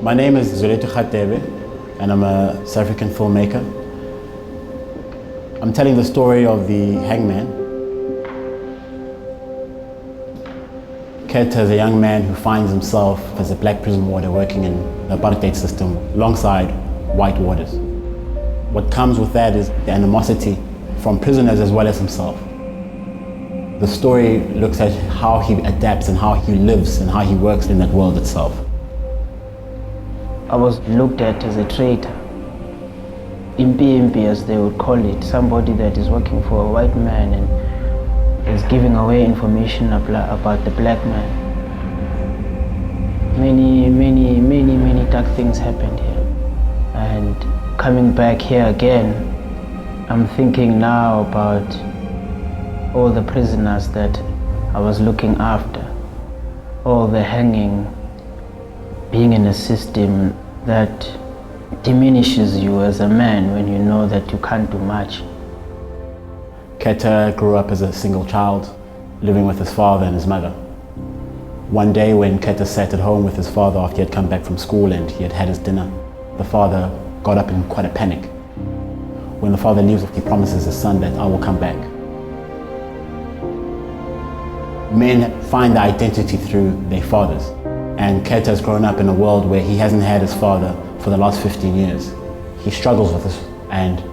My name is Zwelethu and I'm a South African filmmaker. I'm telling the story of the Hangman. Kearan is a young man who finds himself as a black prison warder working in the apartheid system alongside white warders. What comes with that is the animosity from prisoners as well as himself. The story looks at how he adapts and how he lives and how he works in that world itself. I was looked at as a traitor. Impi as they would call it, somebody that is working for a white man and is giving away information about the black man. Many dark things happened here. And coming back here again, I'm thinking now about all the prisoners that I was looking after, all the hanging, being in a system that diminishes you as a man when you know that you can't do much. Kearan grew up as a single child, living with his father and his mother. One day when Kearan sat at home with his father after he had come back from school and he had had his dinner, the father got up in quite a panic. When the father leaves, he promises his son that I will come back. Men find their identity through their fathers. And Kearan has grown up in a world where he hasn't had his father for the last 15 years. He struggles with this, and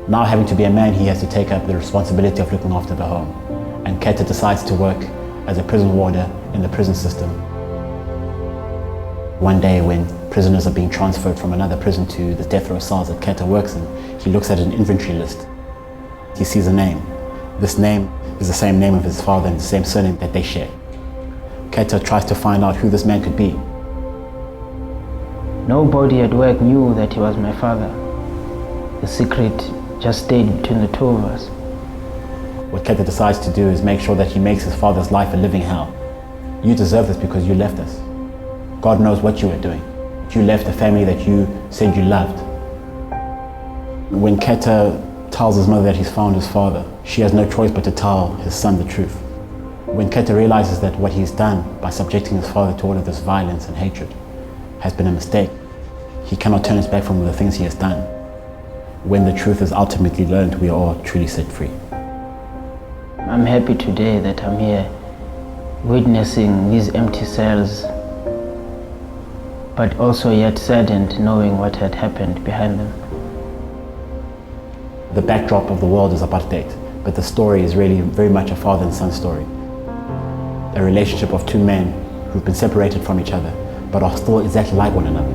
now having to be a man, he has to take up the responsibility of looking after the home. And Kearan decides to work as a prison warder in the prison system. One day when prisoners are being transferred from another prison to the death row cells that Kearan works in, he looks at an inventory list. He sees a name. This name is the same name of his father and the same surname that they share. Kearan tries to find out who this man could be. Nobody at work knew that he was my father. The secret just stayed between the two of us. What Kearan decides to do is make sure that he makes his father's life a living hell. You deserve this because you left us. God knows what you were doing. You left a family that you said you loved. When Kearan tells his mother that he's found his father, she has no choice but to tell his son the truth. When Kearan realizes that what he's done by subjecting his father to all of this violence and hatred has been a mistake, he cannot turn his back from the things he has done. When the truth is ultimately learned, we are all truly set free. I'm happy today that I'm here witnessing these empty cells, but also yet saddened knowing what had happened behind them. The backdrop of the world is apartheid, but the story is really very much a father and son story. A relationship of two men who've been separated from each other, but are still exactly like one another.